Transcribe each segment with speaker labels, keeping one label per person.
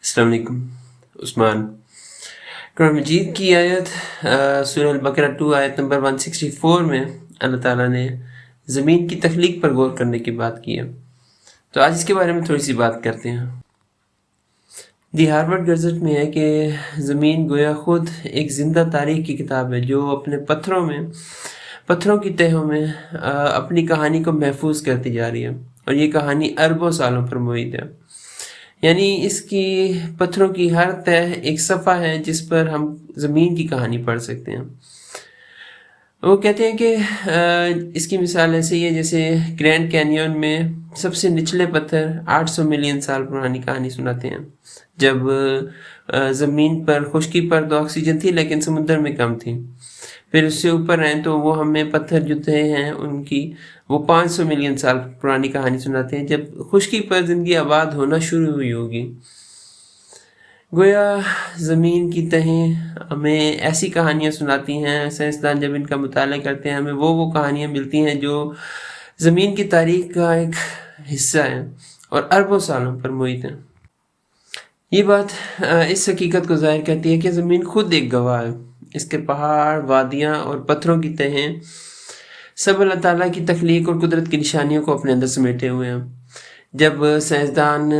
Speaker 1: अस्सलाम वालेकुम। उस्मान कुरान मजीद की आयत सूरह अल-बकरा 2 आयत नंबर 164 में अल्लाह ताला ने ज़मीन की तख्लीक पर गौर करने की बात की है। तो आज इसके बारे में थोड़ी सी बात करते हैं। दी हार्वर्ड गज़ट में है कि ज़मीन गोया खुद एक ज़िंदा तारीख़ की किताब है जो अपने पत्थरों की तहों में अपनी कहानी को महफूज करती जा रही है और ये कहानी अरबों सालों पर मुहित है। यानी इसकी पत्थरों की हर तह एक सफ़ा है जिस पर हम ज़मीन की कहानी पढ़ सकते हैं। वो कहते हैं कि इसकी मिसाल ऐसे ही है जैसे ग्रैंड कैनियन में सबसे निचले पत्थर 800 मिलियन साल पुरानी कहानी सुनाते हैं, जब ज़मीन पर खुश्की पर तो ऑक्सीजन थी लेकिन समुद्र में कम थी। फिर उससे ऊपर आए तो वो हमें पत्थर जो थे हैं उनकी वो 500 मिलियन साल पुरानी कहानी सुनाते हैं, जब खुश्की पर ज़िंदगी आबाद होना शुरू हुई होगी। गोया ज़मीन की तहें हमें ऐसी कहानियाँ सुनाती हैं, साइंसदान जब इनका मुताला करते हैं हमें वो कहानियाँ मिलती हैं जो ज़मीन की तारीख़ का एक हिस्सा है और अरबों सालों पर मुहित है। ये बात इस हकीकत को ज़ाहिर करती है कि ज़मीन खुद एक गवाह है। इसके पहाड़, वादियाँ और पत्थरों की तहें सब अल्लाह ताला की तख्लीक और कुदरत की निशानियों को अपने अंदर समेटे हुए हैं। जब साइंसदान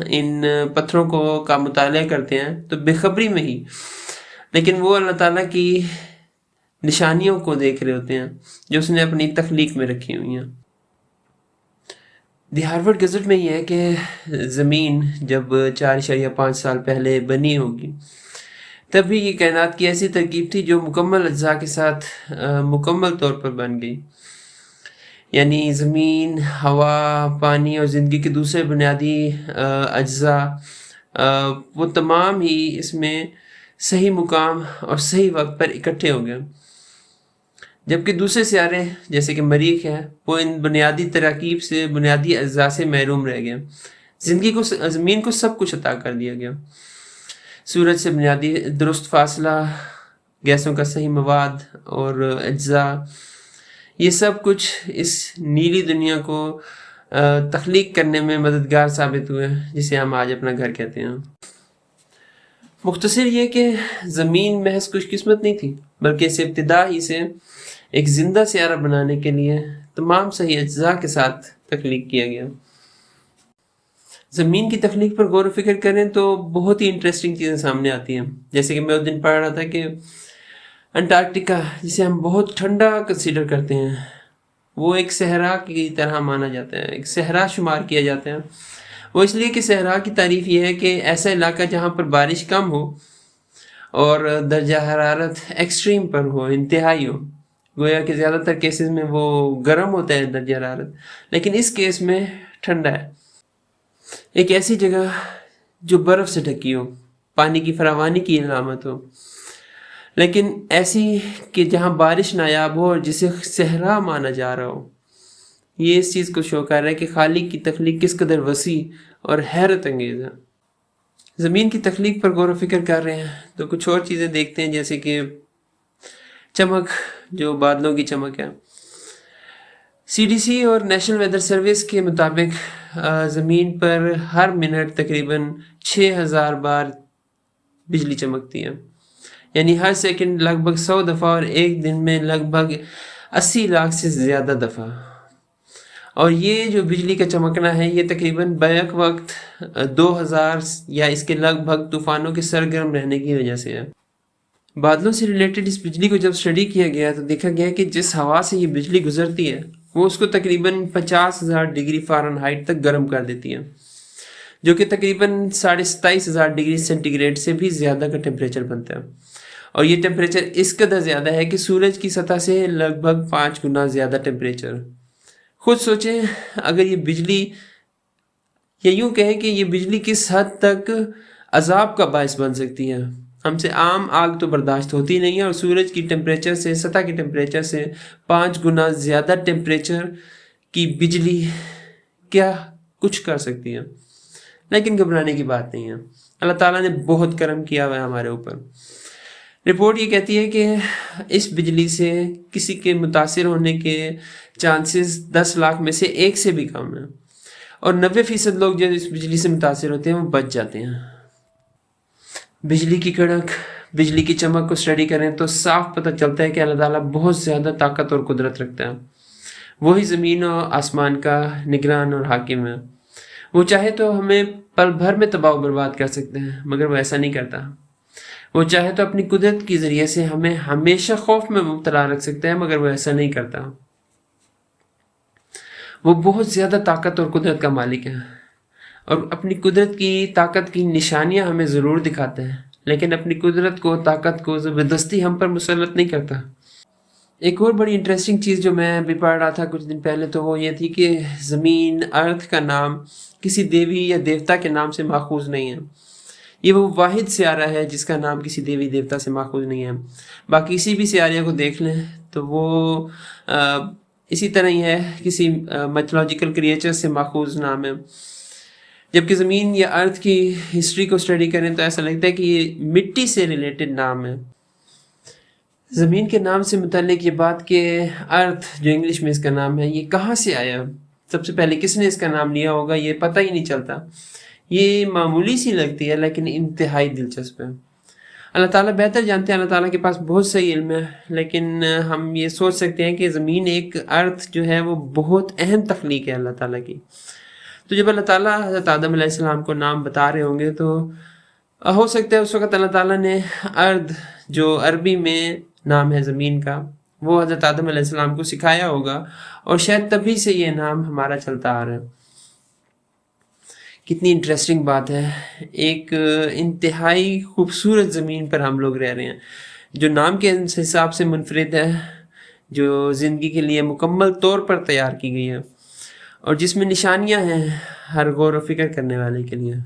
Speaker 1: इन पत्थरों का मुताला करते हैं तो बेखबरी में ही, लेकिन वो अल्लाह ताला की निशानियों को देख रहे होते हैं जो उसने अपनी तख्लीक में रखी हुई हैं। दी हार्वर्ड गज़ट में ये है कि ज़मीन जब 4.5 साल पहले बनी होगी तब भी ये कायनात की ऐसी तरकीब थी जो मुकम्मल अज्जा के साथ मुकम्मल तौर पर बन गई। यानी ज़मीन, हवा, पानी और ज़िंदगी के दूसरे बुनियादी अज्जा वो तमाम ही इसमें सही मुकाम और सही वक्त पर इकट्ठे हो गए, जबकि दूसरे सियारे जैसे कि मरीख है वो इन बुनियादी तरकीब से, बुनियादी अज्जा से महरूम रह गए। ज़मीन को सब कुछ अता कर दिया गया। सूरज से बुनियादी दुरुस्त फासला, गैसों का सही मवाद और अज्जा, ये सब कुछ इस नीली दुनिया को तख्लीक करने में मददगार साबित हुए, जिसे हम आज अपना घर कहते हैं। मुख्तसर ये कि ज़मीन महज खुशकिस्मत नहीं थी, बल्कि इसे इब्तिदा ही से एक ज़िंदा सियारा बनाने के लिए तमाम सही अज्जा के साथ तख्लीक किया गया। ज़मीन की तख्लीक पर गौर व फिक्र करें तो बहुत ही इंटरेस्टिंग चीज़ें सामने आती हैं। जैसे कि मैं उस दिन पढ़ रहा था कि अंटार्कटिका, जिसे हम बहुत ठंडा कंसीडर करते हैं, वो एक सहरा की तरह माना जाता है, एक सहरा शुमार किया जाता है। वो इसलिए कि सहरा की तारीफ़ ये है कि ऐसा इलाका जहाँ पर बारिश कम हो और दर्जा हरारत एक्सट्रीम पर हो, इंतहाई हो। गोया कि ज़्यादातर केसेस में वो गर्म होता है दर्जा हरारत, लेकिन इस केस में ठंडा है। एक ऐसी जगह जो बर्फ़ से ढकी हो, पानी की फरावानी की इलामत हो, लेकिन ऐसी कि जहाँ बारिश नायाब हो और जिसे सहरा माना जा रहा हो। ये इस चीज़ को शो कर रहा है कि खालिक की तख्लीक किस कदर वसी और हैरत अंगेज़ है। ज़मीन की तख्लीक पर गौर व फिक्र कर रहे हैं तो कुछ और चीज़ें देखते हैं, जैसे कि चमक, जो बादलों की चमक है। CDC और नेशनल वेदर सर्विस के मुताबिक ज़मीन पर हर मिनट तकरीबन 6000 बार बिजली चमकती है। यानी हर सेकंड लगभग 100 दफ़ा और एक दिन में लगभग 80 लाख से ज़्यादा दफ़ा। और ये जो बिजली का चमकना है ये तकरीबन बैक वक्त 2000 या इसके लगभग तूफ़ानों के सरगर्म रहने की वजह से है। बादलों से रिलेटेड इस बिजली को जब स्टडी किया गया तो देखा गया कि जिस हवा से ये बिजली गुजरती है वो उसको तकरीबन 50,000 डिग्री फ़ारेनहाइट तक गर्म कर देती है, जो कि तकरीबन 27,500 डिग्री सेंटीग्रेड से भी ज़्यादा का टेम्परेचर बनता है। और ये टेम्परेचर इस कदर ज़्यादा है कि सूरज की सतह से लगभग 5 गुना ज़्यादा टेम्परेचर। खुद सोचें, अगर ये बिजली, या यूँ कहें कि ये बिजली किस हद तक अजाब का बायस बन सकती है। हमसे आम आग तो बर्दाश्त होती नहीं है और सूरज की टेम्परेचर से, सतह की टेम्परेचर से 5 गुना ज़्यादा टेम्परेचर की बिजली क्या कुछ कर सकती है। लेकिन घबराने की बात नहीं है, अल्लाह ताला ने बहुत करम किया हुआ है हमारे ऊपर। रिपोर्ट ये कहती है कि इस बिजली से किसी के मुतासिर होने के चांसेस 10 लाख में से 1 से भी कम है और 90% लोग जो इस बिजली से मुतासिर होते हैं वो बच जाते हैं। बिजली की कड़क, बिजली की चमक को स्टडी करें तो साफ पता चलता है कि अल्लाह ताला बहुत ज़्यादा ताकत और कुदरत रखता है। वही ज़मीन और आसमान का निगरान और हाकिम है। वो चाहे तो हमें पल भर में तबाह बर्बाद कर सकते हैं, मगर वो ऐसा नहीं करता। वो चाहे तो अपनी कुदरत के ज़रिए से हमें हमेशा खौफ में मुब्तला रख सकते हैं, मगर वो ऐसा नहीं करता। वो बहुत ज़्यादा ताकत और कुदरत का मालिक है और अपनी कुदरत की ताकत की निशानियां हमें ज़रूर दिखाते हैं, लेकिन अपनी कुदरत को, ताकत को ज़बरदस्ती हम पर मुसल्लत नहीं करता। एक और बड़ी इंटरेस्टिंग चीज़ जो मैं अभी पढ़ रहा था कुछ दिन पहले, तो वो ये थी कि ज़मीन, अर्थ का नाम किसी देवी या देवता के नाम से माखूज नहीं है। ये वो वाहिद सियारा है जिसका नाम किसी देवी देवता से माखूज नहीं है। बाकी किसी भी सियारे को देख लें तो वो इसी तरह ही है, किसी मैथोलॉजिकल क्रिएचर से माखूज नाम है। जबकि ज़मीन या अर्थ की हिस्ट्री को स्टडी करें तो ऐसा लगता है कि ये मिट्टी से रिलेटेड नाम है। ज़मीन के नाम से मुतल्लिक ये बात कि अर्थ, जो इंग्लिश में इसका नाम है, ये कहाँ से आया, सबसे पहले किसने इसका नाम लिया होगा, ये पता ही नहीं चलता। ये मामूली सी लगती है लेकिन इंतहाई दिलचस्प है। अल्लाह ताला बेहतर जानते हैं, अल्लाह ताला के पास बहुत सही इल्म है, लेकिन हम ये सोच सकते हैं कि ज़मीन, एक अर्थ जो है वो बहुत अहम तख्लीक है अल्लाह ताला की। तो जब अल्लाह ताला हज़रत आदम अलैहिस्सलाम को नाम बता रहे होंगे तो हो सकता है उस वक़्त अल्लाह ताला ने अर्द, जो अरबी में नाम है ज़मीन का, वो हज़रत आदम अलैहिस्सलाम को सिखाया होगा और शायद तभी से ये नाम हमारा चलता आ रहा है। कितनी इंटरेस्टिंग बात है, एक इंतहाई खूबसूरत ज़मीन पर हम लोग रह रहे हैं जो नाम के हिसाब से मुनफरिद है, जो ज़िंदगी के लिए मुकम्मल तौर पर तैयार की गई है और जिसमें निशानियां हैं हर गौर व फिक्र करने वाले के लिए।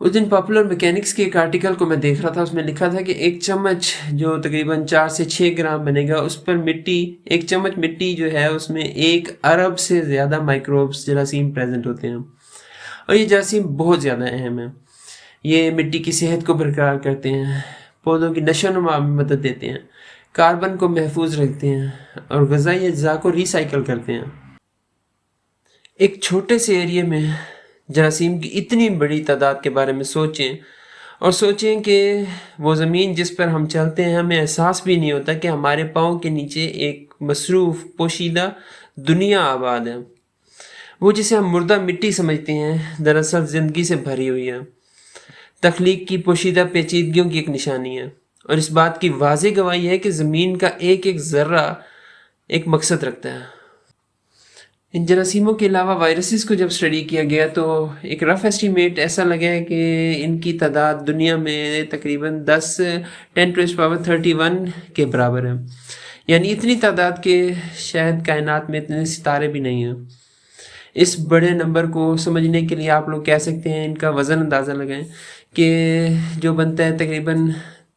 Speaker 1: उस दिन पॉपुलर मैकेनिक्स के एक आर्टिकल को मैं देख रहा था, उसमें लिखा था कि एक चम्मच जो तकरीबन 4 से 6 ग्राम बनेगा, उस पर मिट्टी, एक चम्मच मिट्टी जो है उसमें 1 अरब से ज़्यादा माइक्रोब्स, जरासीम प्रेजेंट होते हैं और ये जरासीम बहुत ज़्यादा अहम है। ये मिट्टी की सेहत को बरकरार करते हैं, पौधों की नशोनुमा में मदद देते हैं, कार्बन को महफूज रखते हैं और ग़िज़ाई अज्जा को रिसाइकिल करते हैं। एक छोटे से एरिया में जरासीम की इतनी बड़ी तादाद के बारे में सोचें और सोचें कि वो ज़मीन जिस पर हम चलते हैं, हमें एहसास भी नहीं होता कि हमारे पाँव के नीचे एक मसरूफ़, पोशीदा दुनिया आबाद है। वो जिसे हम मुर्दा मिट्टी समझते हैं, दरअसल ज़िंदगी से भरी हुई है, तख्लीक की पोशीदा पेचीदगियों की एक निशानी है और इस बात की वाज़ेह गवाही है कि ज़मीन का एक एक ज़र्रा एक मकसद रखता है। इन जरासीमों के अलावा वायरसेस को जब स्टडी किया गया तो एक रफ़ एस्टीमेट ऐसा लगा है कि इनकी तादाद दुनिया में तकरीबन 10⁻31 के बराबर है, यानी इतनी तादाद के शायद कायनात में इतने सितारे भी नहीं हैं। इस बड़े नंबर को समझने के लिए आप लोग कह सकते हैं, इनका वज़न अंदाज़ा लगाएं कि जो बनता है तकरीबन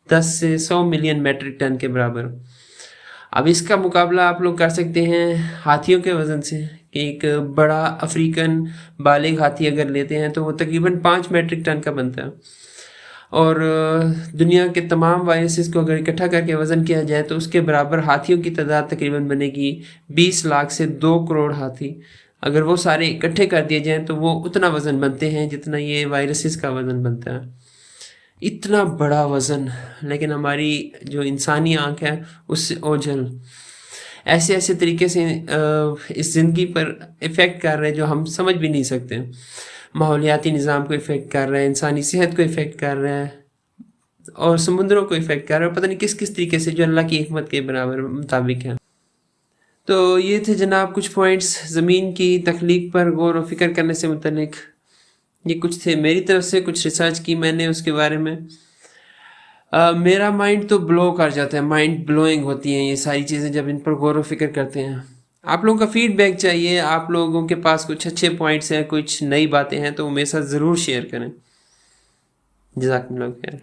Speaker 1: 10 से 100 मिलियन मेट्रिक टन के बराबर। अब इसका मुकाबला आप लोग कर सकते हैं हाथियों के वज़न से, कि एक बड़ा अफ्रीकन बालिग हाथी अगर लेते हैं तो वो तकरीबन 5 मेट्रिक टन का बनता है और दुनिया के तमाम वायरसेस को अगर इकट्ठा करके वज़न किया जाए तो उसके बराबर हाथियों की तादाद तकरीबन बनेगी 20 लाख से 2 करोड़ हाथी। अगर वो सारे इकट्ठे कर दिए जाएँ तो वो उतना वज़न बनते हैं जितना ये वायरसेस का वज़न बनता है। इतना बड़ा वज़न, लेकिन हमारी जो इंसानी आँख है उससे ओझल। ऐसे ऐसे तरीके से इस ज़िंदगी पर इफ़ेक्ट कर रहे हैं जो हम समझ भी नहीं सकते। माहौलियाती निज़ाम को इफ़ेक्ट कर रहा है, इंसानी सेहत को इफ़ेक्ट कर रहा है और समुद्रों को इफ़ेक्ट कर रहा है, पता नहीं किस किस तरीके से, जो अल्लाह की हिकमत के बराबर मुताबिक है। तो ये थे जनाब कुछ पॉइंट्स ज़मीन की तख्लीक पर गौर व फिक्र करने से मुतल्लिक। ये कुछ थे मेरी तरफ से, कुछ रिसर्च की मैंने उसके बारे में। मेरा माइंड तो ब्लो कर जाता है, माइंड ब्लोइंग होती हैं ये सारी चीज़ें जब इन पर गौर व फिक्र करते हैं। आप लोगों का फीडबैक चाहिए, आप लोगों के पास कुछ अच्छे पॉइंट्स हैं, कुछ नई बातें हैं तो वो मेरे साथ ज़रूर शेयर करें। जज़ाकल्लाह खैर।